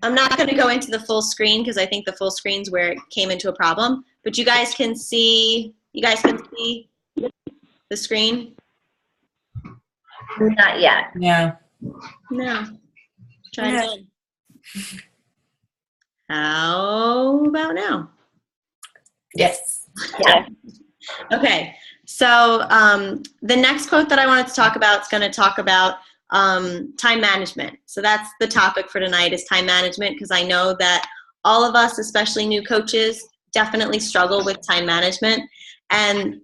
I'm not going to go into the full screen because I think the full screen's where it came into a problem. But you guys can see the screen? Not yet. Yeah. No. Try it again. How about now? Yes. Yeah. Okay. So the next quote that I wanted to talk about is going to talk about time management. So that's the topic for tonight, is time management, because I know that all of us, especially new coaches, definitely struggle with time management. And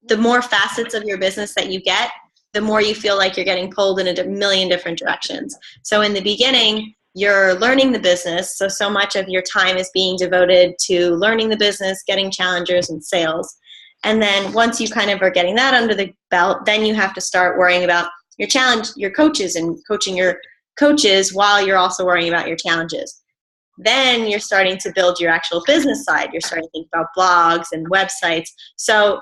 the more facets of your business that you get, the more you feel like you're getting pulled in a million different directions. So in the beginning, you're learning the business. So much of your time is being devoted to learning the business, getting challengers and sales. And then once you kind of are getting that under the belt, then you have to start worrying about your coaches, and coaching your coaches while you're also worrying about your challenges. Then you're starting to build your actual business side. You're starting to think about blogs and websites. So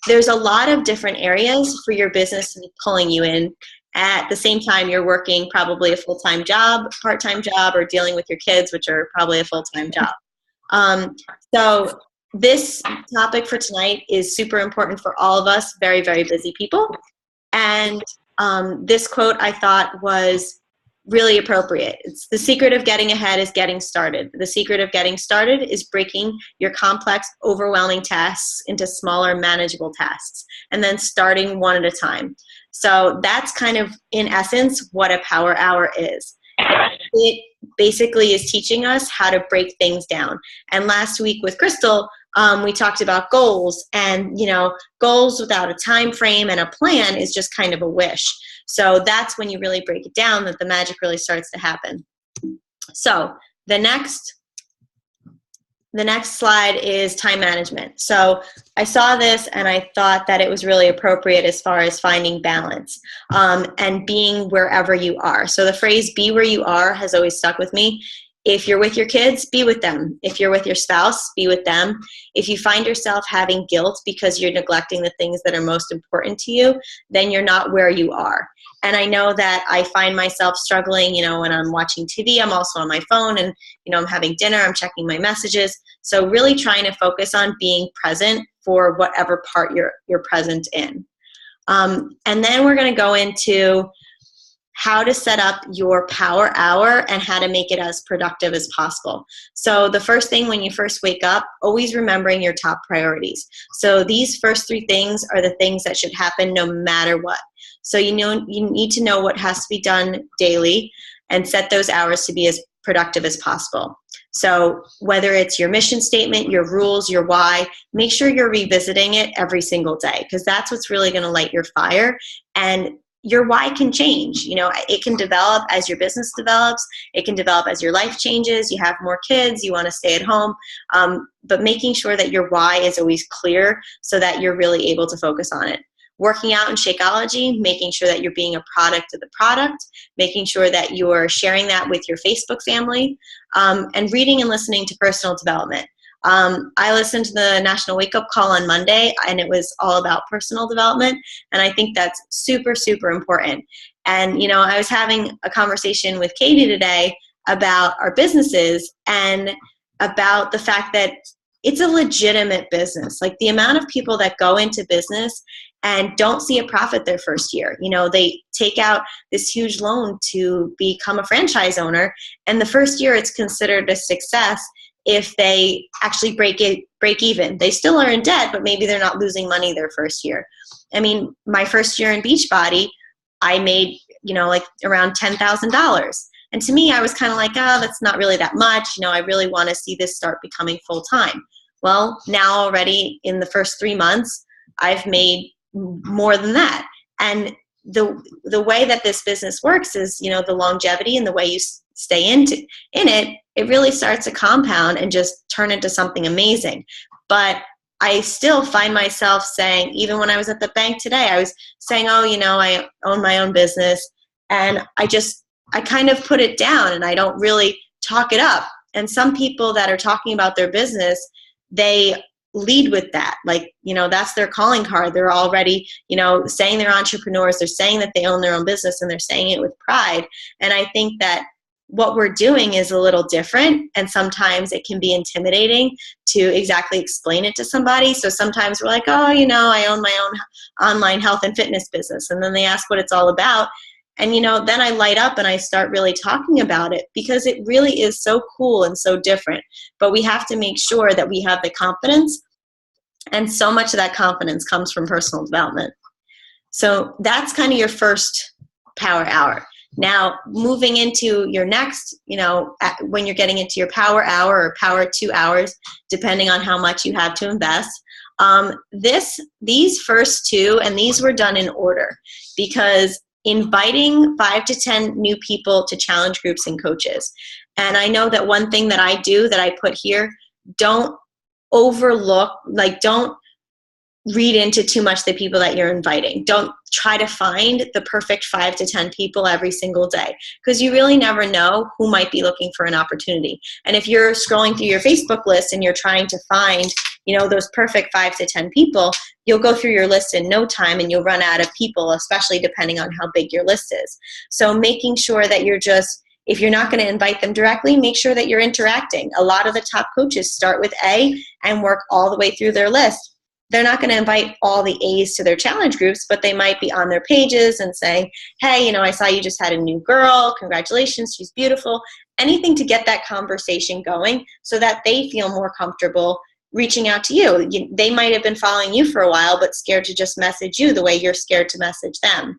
there's a lot of different areas for your business to be pulling you in. At the same time, you're working probably a full-time job, part-time job, or dealing with your kids, which are probably a full-time job. So this topic for tonight is super important for all of us, very, very busy people. And this quote I thought was really appropriate. It's the secret of getting ahead is getting started. The secret of getting started is breaking your complex, overwhelming tasks into smaller, manageable tasks, and then starting one at a time. So that's kind of, in essence, what a power hour is. It basically is teaching us how to break things down. And last week with Crystal, we talked about goals, and goals without a time frame and a plan is just kind of a wish. So that's when you really break it down that the magic really starts to happen. So the next slide is time management. So I saw this and I thought that it was really appropriate as far as finding balance and being wherever you are. So the phrase "be where you are" has always stuck with me. If you're with your kids, be with them. If you're with your spouse, be with them. If you find yourself having guilt because you're neglecting the things that are most important to you, then you're not where you are. And I know that I find myself struggling, when I'm watching TV, I'm also on my phone, and, I'm having dinner, I'm checking my messages. So really trying to focus on being present for whatever part you're present in. And then we're going to go into how to set up your power hour and how to make it as productive as possible. So the first thing when you first wake up, always remembering your top priorities. So these first 3 things are the things that should happen no matter what. So you need to know what has to be done daily and set those hours to be as productive as possible. So whether it's your mission statement, your rules, your why, make sure you're revisiting it every single day, because that's what's really going to light your fire. And your why can change. It can develop as your business develops. It can develop as your life changes. You have more kids. You want to stay at home. But making sure that your why is always clear so that you're really able to focus on it. Working out in Shakeology, making sure that you're being a product of the product, making sure that you're sharing that with your Facebook family, and reading and listening to personal development. I listened to the National Wake Up Call on Monday, and it was all about personal development, and I think that's super, super important. And, I was having a conversation with Katie today about our businesses and about the fact that it's a legitimate business. Like, the amount of people that go into business and don't see a profit their first year. They take out this huge loan to become a franchise owner, and the first year it's considered a success if they actually break even. They still are in debt, but maybe they're not losing money their first year. I mean, my first year in Beachbody, I made, like around $10,000. And to me, I was kind of like, oh, that's not really that much. I really want to see this start becoming full time. Well, now already in the first 3 months, I've made more than that. And the way that this business works is, the longevity and the way you stay in it, it really starts to compound and just turn into something amazing. But I still find myself saying, even when I was at the bank today, I was saying, oh, I own my own business, and I kind of put it down and I don't really talk it up. And some people that are talking about their business, they lead with that. Like, that's their calling card. They're already, saying they're entrepreneurs. They're saying that they own their own business, and they're saying it with pride. And I think that what we're doing is a little different, and sometimes it can be intimidating to exactly explain it to somebody. So sometimes we're like, oh, I own my own online health and fitness business. And then they ask what it's all about. And, then I light up and I start really talking about it because it really is so cool and so different. But we have to make sure that we have the confidence, and so much of that confidence comes from personal development. So that's kind of your first power hour. Now, moving into your next, when you're getting into your power hour or power 2 hours, depending on how much you have to invest, these first two, and these were done in order, because inviting 5 to 10 new people to challenge groups and coaches. And I know that one thing that I do that I put here, don't overlook, don't read into too much the people that you're inviting. Don't try to find the perfect 5 to 10 people every single day, because you really never know who might be looking for an opportunity. And if you're scrolling through your Facebook list and you're trying to find, those perfect 5 to 10 people, you'll go through your list in no time and you'll run out of people, especially depending on how big your list is. So making sure that if you're not going to invite them directly, make sure that you're interacting. A lot of the top coaches start with A and work all the way through their list. They're not going to invite all the A's to their challenge groups, but they might be on their pages and saying, hey, I saw you just had a new girl. Congratulations, she's beautiful. Anything to get that conversation going so that they feel more comfortable reaching out to you. They might have been following you for a while, but scared to just message you the way you're scared to message them.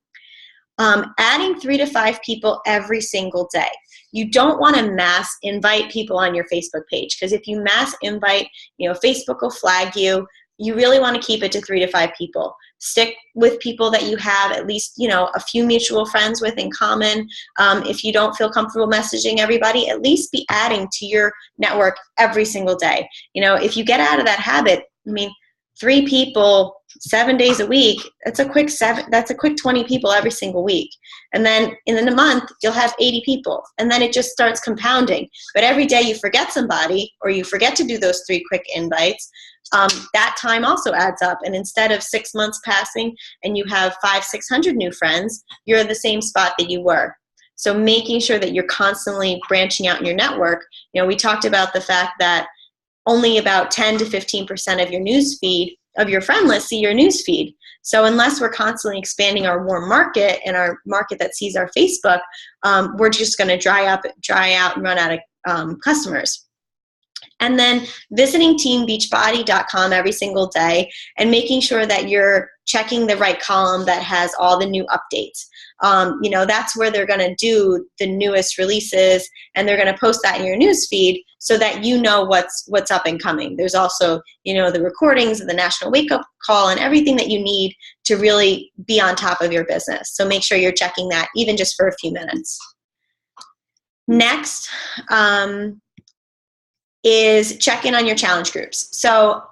Adding 3 to 5 people every single day. You don't want to mass invite people on your Facebook page, because if you mass invite, Facebook will flag you. You really want to keep it to 3 to 5 people. Stick with people that you have at least, a few mutual friends with in common. If you don't feel comfortable messaging everybody, at least be adding to your network every single day. If you get out of that habit, 3 people, 7 days a week, that's a quick 20 people every single week. And then in a month, you'll have 80 people. And then it just starts compounding. But every day you forget somebody, or you forget to do those 3 quick invites, that time also adds up. And instead of 6 months passing and you have 500-600 new friends, you're in the same spot that you were. So making sure that you're constantly branching out in your network. We talked about the fact that only about 10 to 15% of your news feed, of your friend list, see your news feed. So unless we're constantly expanding our warm market and our market that sees our Facebook, we're just going to dry out and run out of customers. And then visiting teambeachbody.com every single day and making sure that you're checking the right column that has all the new updates. That's where they're going to do the newest releases, and they're going to post that in your news feed so that you know what's up and coming. There's also, the recordings of the National Wake Up Call and everything that you need to really be on top of your business. So make sure you're checking that even just for a few minutes. Next, is check in on your challenge groups. So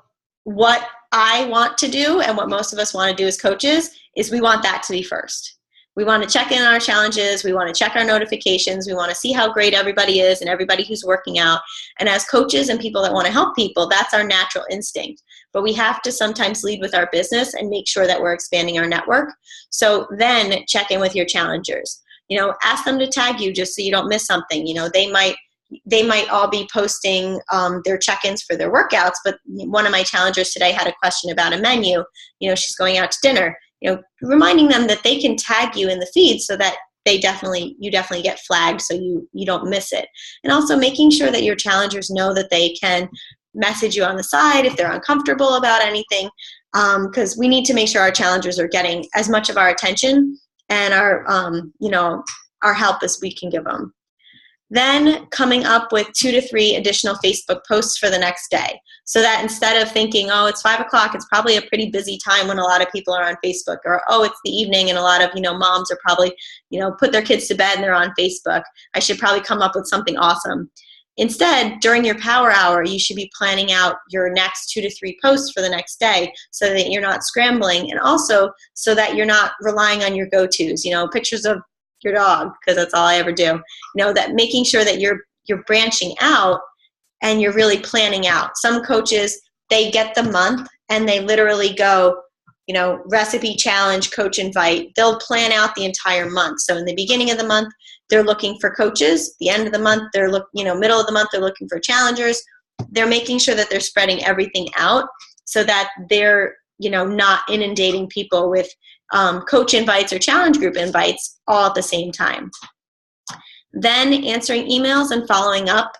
what I want to do, and what most of us want to do as coaches, is we want that to be first. We want to check in on our challenges. We want to check our notifications. We want to see how great everybody is and everybody who's working out. And as coaches and people that want to help people, that's our natural instinct. But we have to sometimes lead with our business and make sure that we're expanding our network. So then check in with your challengers. Ask them to tag you just so you don't miss something. They might all be posting their check-ins for their workouts, but one of my challengers today had a question about a menu. She's going out to dinner. Reminding them that they can tag you in the feed so that you definitely get flagged so you don't miss it. And also making sure that your challengers know that they can message you on the side if they're uncomfortable about anything, because we need to make sure our challengers are getting as much of our attention and our help as we can give them. Then coming up with 2 to 3 additional Facebook posts for the next day. So that instead of thinking, oh, it's 5 o'clock, it's probably a pretty busy time when a lot of people are on Facebook, or, oh, it's the evening and a lot of, moms are probably, put their kids to bed and they're on Facebook. I should probably come up with something awesome. Instead, during your power hour, you should be planning out your next 2 to 3 posts for the next day so that you're not scrambling, and also so that you're not relying on your go-tos, pictures of your dog, because that's all I ever do. That making sure that you're branching out and you're really planning out. Some coaches, they get the month and they literally go, recipe challenge, coach invite. They'll plan out the entire month. So in the beginning of the month, they're looking for coaches. The end of the month, middle of the month, they're looking for challengers. They're making sure that they're spreading everything out so that they're, not inundating people with coach invites or challenge group invites all at the same time. Then answering emails and following up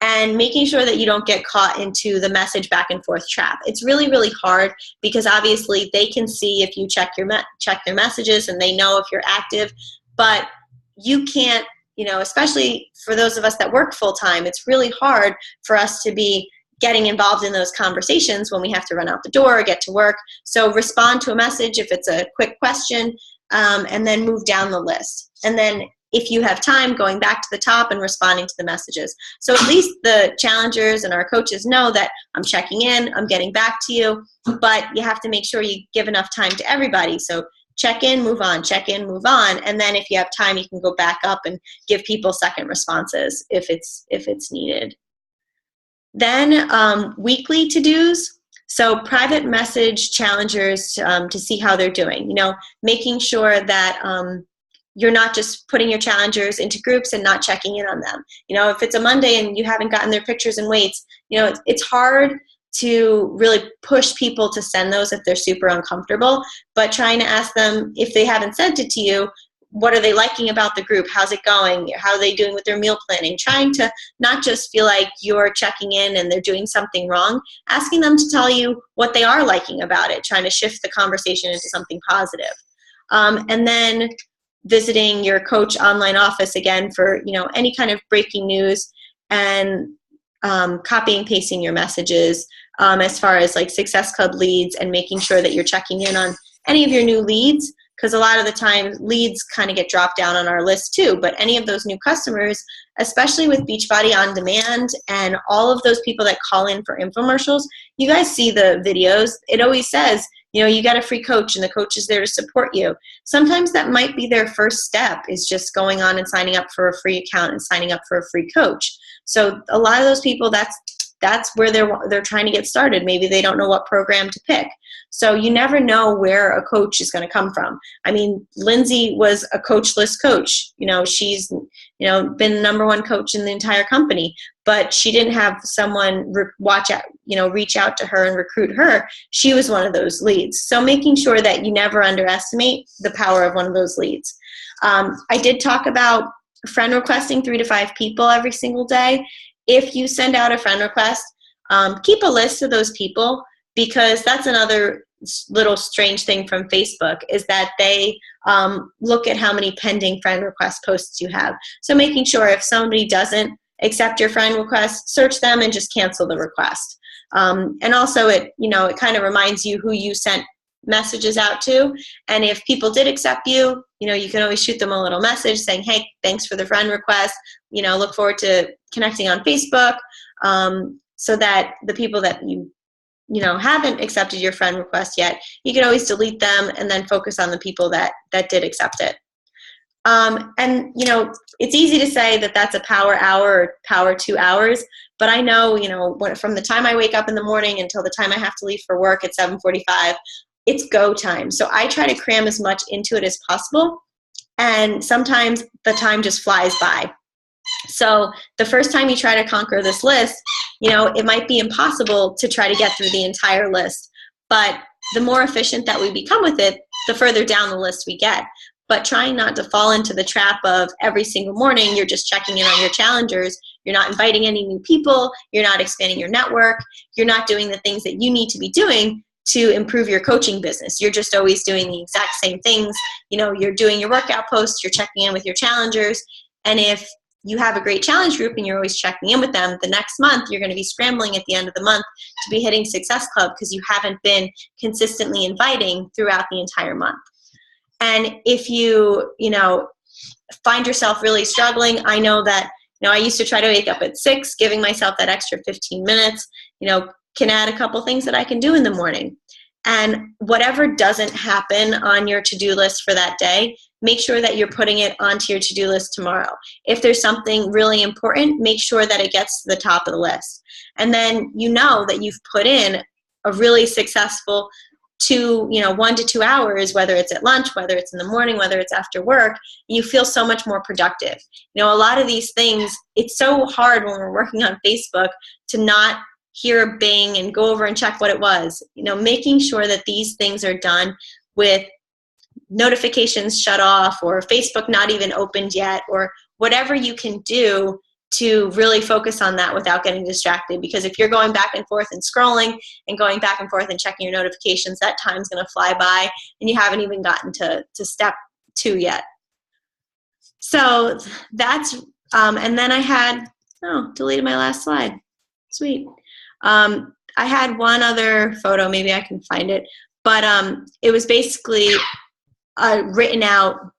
and making sure that you don't get caught into the message back and forth trap. It's really, really hard because obviously they can see if you check their messages and they know if you're active, but you can't, especially for those of us that work full time, it's really hard for us to be getting involved in those conversations when we have to run out the door or get to work. So respond to a message if it's a quick question, and then move down the list. And then if you have time, going back to the top and responding to the messages. So at least the challengers and our coaches know that I'm checking in, I'm getting back to you, but you have to make sure you give enough time to everybody. So check in, move on, check in, move on. And then if you have time, you can go back up and give people second responses if it's needed. Then weekly to-dos. So private message challengers to see how they're doing, making sure that you're not just putting your challengers into groups and not checking in on them. If it's a Monday and you haven't gotten their pictures and weights, it's hard to really push people to send those if they're super uncomfortable, but trying to ask them if they haven't sent it to you, what are they liking about the group? How's it going? How are they doing with their meal planning? Trying to not just feel like you're checking in and they're doing something wrong, asking them to tell you what they are liking about it, trying to shift the conversation into something positive. And then visiting your coach online office again for, any kind of breaking news, and copying, pasting your messages as far as like Success Club leads, and making sure that you're checking in on any of your new leads, because a lot of the time leads kind of get dropped down on our list too. But any of those new customers, especially with Beachbody On Demand and all of those people that call in for infomercials, you guys see the videos. It always says, you got a free coach and the coach is there to support you. Sometimes that might be their first step, is just going on and signing up for a free account and signing up for a free coach. So a lot of those people, that's where they're trying to get started. Maybe they don't know what program to pick. So you never know where a coach is going to come from. I mean, Lindsay was a coachless coach. She's, been the number one coach in the entire company, but she didn't have someone reach out to her and recruit her. She was one of those leads. So making sure that you never underestimate the power of one of those leads. I did talk about friend requesting 3 to 5 people every single day. If you send out a friend request, keep a list of those people, because that's another little strange thing from Facebook, is that they look at how many pending friend request posts you have. So making sure if somebody doesn't accept your friend request, search them and just cancel the request. And also it kind of reminds you who you sent messages out to. And if people did accept you, you can always shoot them a little message saying, hey, thanks for the friend request. Look forward to connecting on Facebook, so that the people that you haven't accepted your friend request yet, you can always delete them and then focus on the people that did accept it. And it's easy to say that that's a power hour or power 2 hours, but I know, from the time I wake up in the morning until the time I have to leave for work at 7:45, it's go time. So I try to cram as much into it as possible. And sometimes the time just flies by. So the first time you try to conquer this list, it might be impossible to try to get through the entire list. But the more efficient that we become with it, the further down the list we get. But trying not to fall into the trap of every single morning you're just checking in on your challengers, you're not inviting any new people, you're not expanding your network, you're not doing the things that you need to be doing to improve your coaching business. You're just always doing the exact same things. You're doing your workout posts, you're checking in with your challengers, and if you have a great challenge group and you're always checking in with them, the next month you're going to be scrambling at the end of the month to be hitting Success Club because you haven't been consistently inviting throughout the entire month. And if you, find yourself really struggling, I know that, I used to try to wake up at 6, giving myself that extra 15 minutes, can add a couple things that I can do in the morning. And whatever doesn't happen on your to-do list for that day, make sure that you're putting it onto your to-do list tomorrow. If there's something really important, make sure that it gets to the top of the list. And then that you've put in a really successful 1 to 2 hours, whether it's at lunch, whether it's in the morning, whether it's after work, you feel so much more productive. A lot of these things, it's so hard when we're working on Facebook to not hear a bing and go over and check what it was. Making sure that these things are done with notifications shut off, or Facebook not even opened yet, or whatever you can do to really focus on that without getting distracted. Because if you're going back and forth and scrolling and going back and forth and checking your notifications, that time's going to fly by and you haven't even gotten to step 2 yet. So that's, and then I had, deleted my last slide. Sweet. I had one other photo, maybe I can find it, but it was basically written out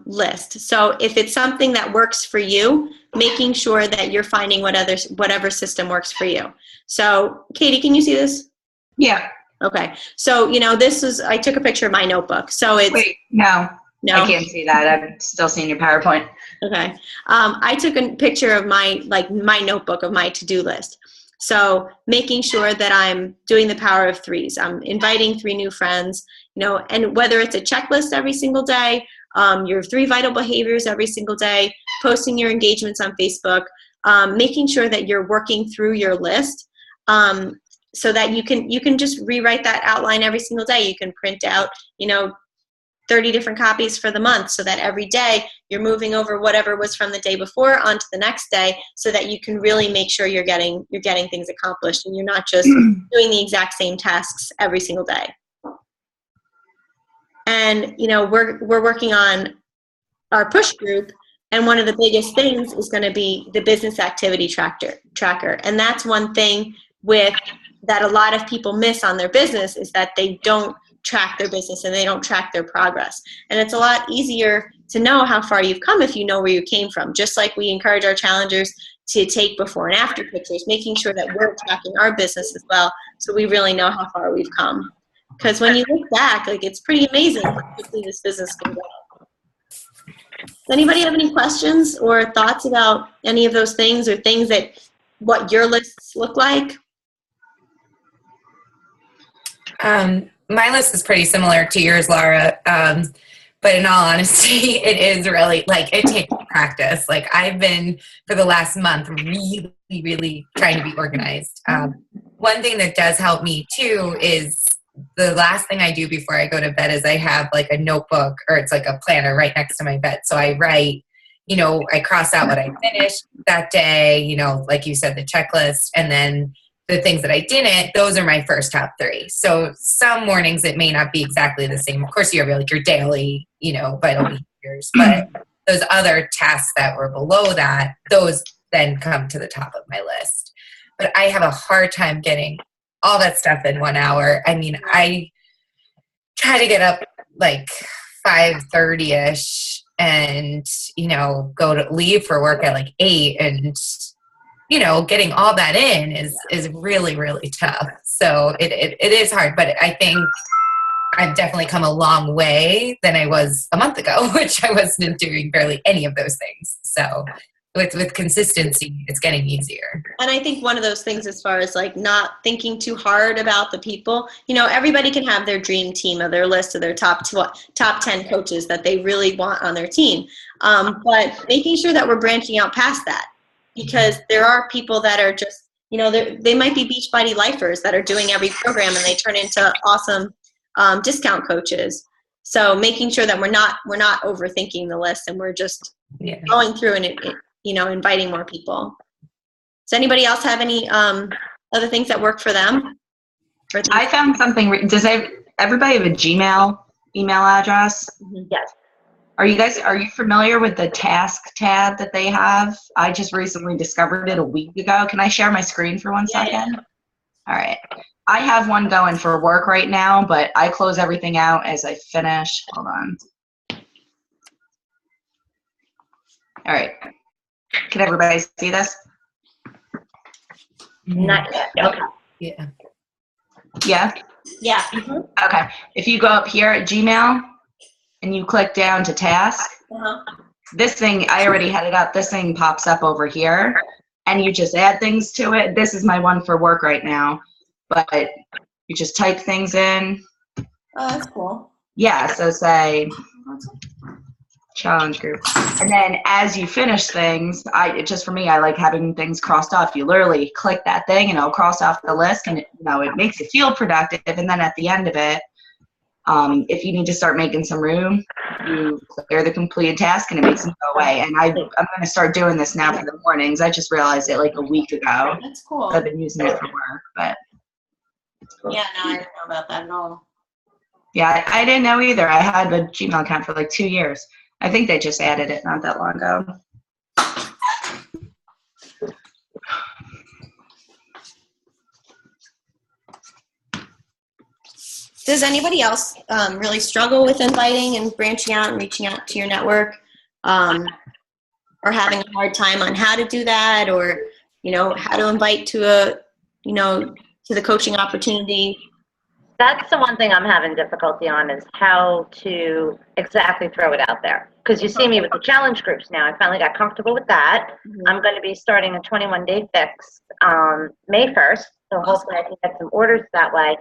list. So if it's something that works for you, making sure that you're finding whatever system works for you. So Katie, can you see this? Yeah. Okay. So, this is, I took a picture of my notebook. So it's. Wait, no. I can't see that. I'm still seeing your PowerPoint. Okay. I took a picture of my notebook of my to-do list. So making sure that I'm doing the power of 3s. I'm inviting 3 new friends, and whether it's a checklist every single day, your 3 vital behaviors every single day, posting your engagements on Facebook, making sure that you're working through your list, so that you can just rewrite that outline every single day. You can print out, 30 different copies for the month, so that every day you're moving over whatever was from the day before onto the next day, so that you can really make sure you're getting things accomplished and you're not just doing the exact same tasks every single day. And we're working on our push group, and one of the biggest things is going to be the business activity tracker. And that's one thing that a lot of people miss on their business, is that they don't track their business and they don't track their progress. And it's a lot easier to know how far you've come if you know where you came from. Just like we encourage our challengers to take before and after pictures, making sure that we're tracking our business as well, so we really know how far we've come. Because when you look back, it's pretty amazing how quickly this business can go. Does anybody have any questions or thoughts about any of those things, or things that what your lists look like? My list is pretty similar to yours, Laura. But in all honesty, it is really, it takes practice. I've been, for the last month, really, really trying to be organized. One thing that does help me, too, is the last thing I do before I go to bed is I have, a notebook, or it's a planner right next to my bed. So I write, I cross out what I finished that day, like you said, the checklist, and then the things that I didn't, those are my first top 3. So some mornings it may not be exactly the same. Of course, you have your daily, vital behaviors, but those other tasks that were below that, those then come to the top of my list. But I have a hard time getting all that stuff in 1 hour. I mean, I try to get up 5:30ish and, go to leave for work at 8, and getting all that in is really, really tough. So it is hard, but I think I've definitely come a long way than I was a month ago, which I wasn't doing barely any of those things. So with consistency, it's getting easier. And I think one of those things, as far as not thinking too hard about the people, everybody can have their dream team of their list of their top 10 coaches that they really want on their team. But making sure that we're branching out past that. Because there are people that are just, they might be Beachbody lifers that are doing every program and they turn into awesome discount coaches. So making sure that we're not overthinking the list, and we're just going through and inviting more people. Does anybody else have any other things that work for them? I found something. Does everybody have a Gmail email address? Yes. Are you familiar with the task tab that they have? I just recently discovered it a week ago. Can I share my screen for 1 second? Yeah. All right. I have one going for work right now, but I close everything out as I finish. Hold on. All right. Can everybody see this? Not yet. Okay. Yeah. Yeah? Yeah. Okay. If you go up here at Gmail and you click down to task, this thing, I already had it up. This thing pops up over here, and you just add things to it. This is my one for work right now, but you just type things in. Oh, that's cool. Yeah, so say challenge group. And then as you finish things, just for me, I like having things crossed off. You literally click that thing and it'll cross off the list, and it makes you feel productive. And then at the end of it, if you need to start making some room, you clear the completed task and it makes them go away. And I'm going to start doing this now for the mornings. I just realized it like a week ago. That's cool. I've been using it for work, but yeah, no, I didn't know about that at all. Yeah, I didn't know either. I had a Gmail account for like 2 years. I think they just added it not that long ago. Does anybody else really struggle with inviting and branching out and reaching out to your network, or having a hard time on how to do that, or how to invite to to the coaching opportunity? That's the one thing I'm having difficulty on, is how to exactly throw it out there. Because you see me with the challenge groups now. I finally got comfortable with that. Mm-hmm. I'm going to be starting a 21-day fix May 1st. So hopefully I can get some orders that way.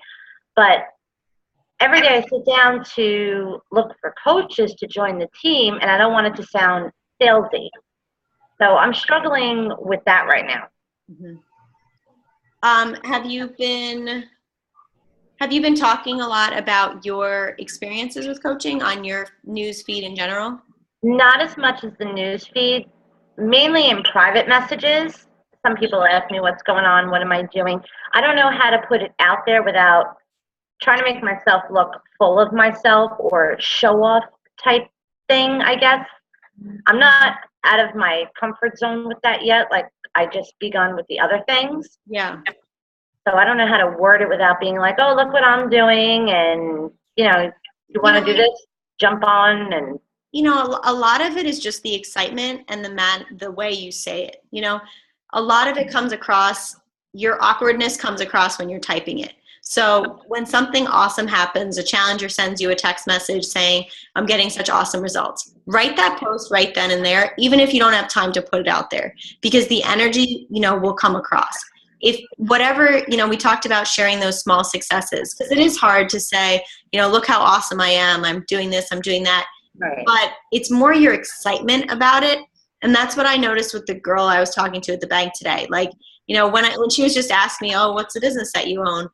But every day I sit down to look for coaches to join the team, and I don't want it to sound salesy. So I'm struggling with that right now. Mm-hmm. Have you been talking a lot about your experiences with coaching on your news feed in general? Not as much as the news feed, mainly in private messages. Some people ask me what's going on, what am I doing? I don't know how to put it out there without trying to make myself look full of myself or show off type thing, I guess. I'm not out of my comfort zone with that yet. Like, I just begun with the other things. Yeah. So I don't know how to word it without being like, oh, look what I'm doing. And, you want to do this, jump on. And a lot of it is just the excitement and the way you say it. A lot of it comes across, your awkwardness comes across when you're typing it. So when something awesome happens, a challenger sends you a text message saying, I'm getting such awesome results. Write that post right then and there, even if you don't have time to put it out there, because the energy, will come across. If whatever, we talked about sharing those small successes, because it is hard to say, look how awesome I am. I'm doing this, I'm doing that. Right. But it's more your excitement about it. And that's what I noticed with the girl I was talking to at the bank today. Like, when she was just asking me, oh, what's the business that you own?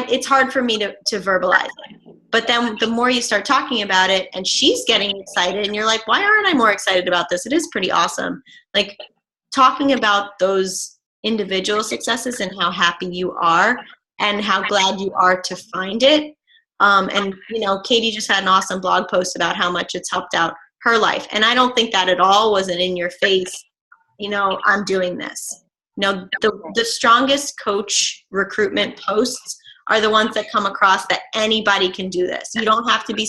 It's hard for me to verbalize it. But then the more you start talking about it and she's getting excited and you're like, why aren't I more excited about this? It is pretty awesome. Like, talking about those individual successes and how happy you are and how glad you are to find it. And Katie just had an awesome blog post about how much it's helped out her life. And I don't think that at all was an in your face, I'm doing this. The strongest coach recruitment posts are the ones that come across that anybody can do this. You don't have to be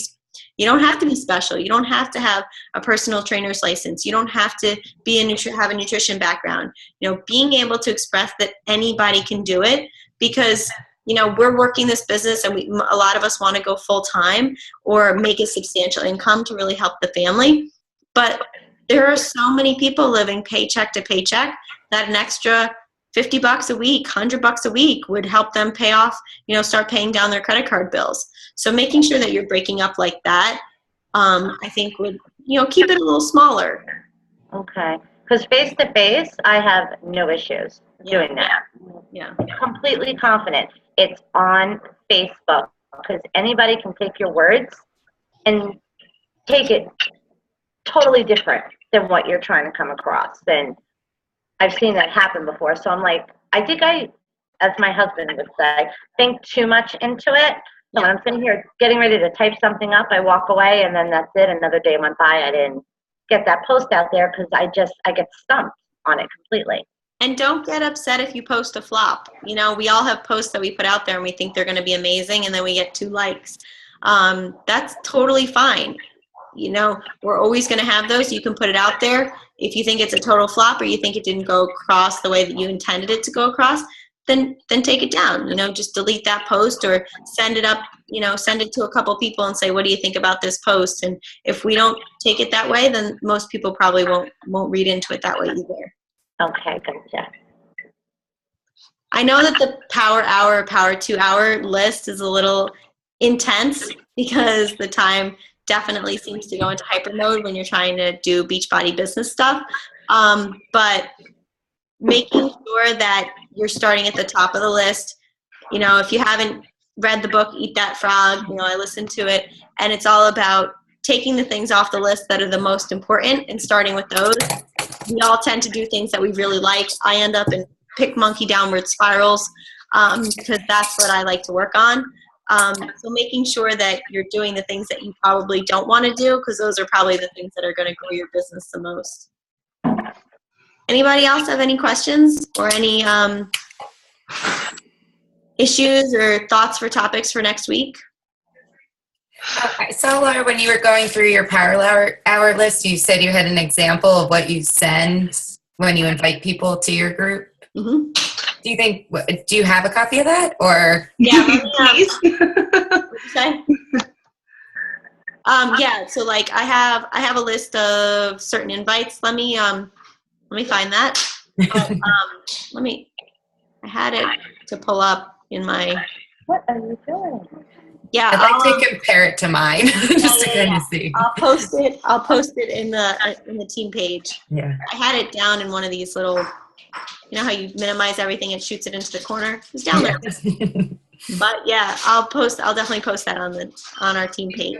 special. You don't have to have a personal trainer's license. You don't have to have a nutrition background. Being able to express that anybody can do it, because we're working this business and a lot of us want to go full time or make a substantial income to really help the family. But there are so many people living paycheck to paycheck that an extra $50 a week, $100 a week would help them pay off, start paying down their credit card bills. So making sure that you're breaking up like that, I think would, keep it a little smaller. Okay. Because face to face, I have no issues doing that. Yeah. Completely confident. It's on Facebook, because anybody can take your words and take it totally different than what you're trying to come across. And I've seen that happen before. So I'm like, I think as my husband would say, think too much into it. So when I'm sitting here getting ready to type something up, I walk away, and then that's it. Another day went by. I didn't get that post out there because I get stumped on it completely. And don't get upset if you post a flop. We all have posts that we put out there and we think they're going to be amazing, and then we get 2 likes. That's totally fine. We're always going to have those. You can put it out there. If you think it's a total flop or you think it didn't go across the way that you intended it to go across, then take it down. Just delete that post or send it up, send it to a couple people and say, what do you think about this post? And if we don't take it that way, then most people probably won't read into it that way either. Okay, gotcha. I know that the power hour, power 2 hour list is a little intense because the time definitely seems to go into hyper mode when you're trying to do Beachbody business stuff. But making sure that you're starting at the top of the list. If you haven't read the book, Eat That Frog, I listened to it, and it's all about taking the things off the list that are the most important and starting with those. We all tend to do things that we really like. I end up in pick monkey downward spirals because that's what I like to work on. So making sure that you're doing the things that you probably don't want to do, because those are probably the things that are going to grow your business the most. Anybody else have any questions or any issues or thoughts for topics for next week? Okay, so Laura, when you were going through your power hour list, you said you had an example of what you send when you invite people to your group. Mm-hmm. Do you have a copy of that, or? Yeah, please. Okay. Yeah, so like I have a list of certain invites. Let me find that. But, I had it to pull up in my. What are you doing? Yeah, I'd like to compare it to mine just to kind of see. I'll post it in the team page. Yeah. I had it down in one of these little, how you minimize everything and shoots it into the corner. It's down there. But yeah, I'll definitely post that on our team page.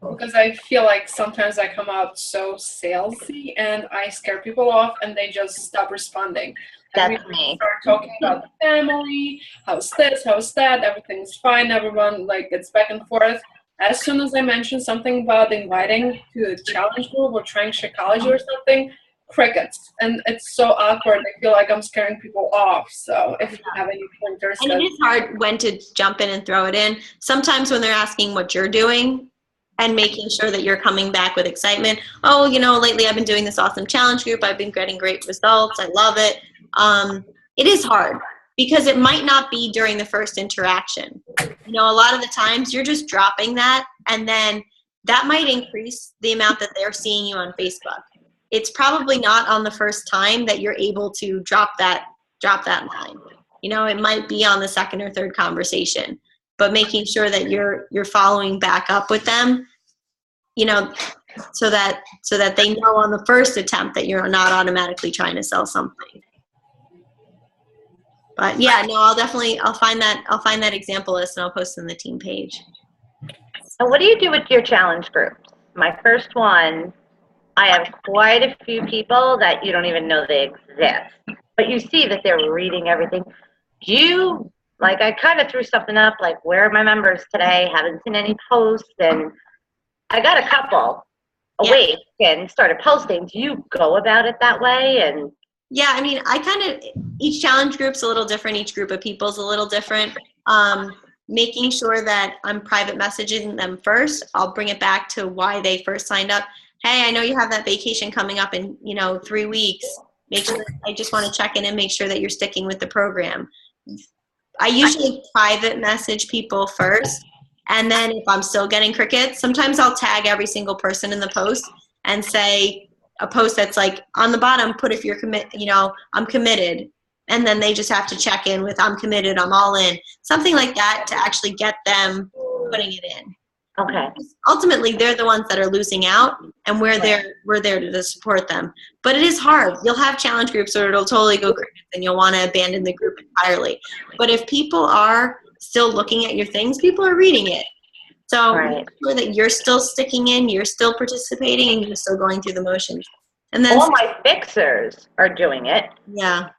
Because I feel like sometimes I come out so salesy and I scare people off and they just stop responding. That's me. Start talking about the family, how's this, how's that, everything's fine, everyone gets back and forth. As soon as I mention something about inviting to a challenge group or trying Shakeology or something, crickets. And it's so awkward. I feel like I'm scaring people off. So if you have any pointers. And it is hard when to jump in and throw it in. Sometimes when they're asking what you're doing and making sure that you're coming back with excitement. Oh, lately I've been doing this awesome challenge group. I've been getting great results. I love it. It is hard because it might not be during the first interaction. A lot of the times you're just dropping that, and then that might increase the amount that they're seeing you on Facebook. It's probably not on the first time that you're able to drop that line. It might be on the second or third conversation, but making sure that you're following back up with them, so that they know on the first attempt that you're not automatically trying to sell something. But yeah, no, I'll find that example list and I'll post it on the team page. And what do you do with your challenge groups? My first one, I have quite a few people that you don't even know they exist, but you see that they're reading everything. I kind of threw something up, like, where are my members today? Haven't seen any posts, and I got a couple awake and started posting. Do you go about it that way? And yeah, I mean, each challenge group's a little different. Each group of people is a little different. Making sure that I'm private messaging them first. I'll bring it back to why they first signed up. Hey, I know you have that vacation coming up in, 3 weeks. I just want to check in and make sure that you're sticking with the program. I usually private message people first. And then if I'm still getting crickets, sometimes I'll tag every single person in the post and say a post that's like on the bottom, put if you're I'm committed. And then they just have to check in with I'm committed, I'm all in. Something like that to actually get them putting it in. okay. Ultimately, they're the ones that are losing out, and we're there to support them. But it is hard. You'll have challenge groups where it'll totally go crickets and you'll want to abandon the group entirely. But if people are still looking at your things, people are reading it. So make sure that you're still sticking in, you're still participating, and you're still going through the motions. And then all my fixers are doing it. Yeah.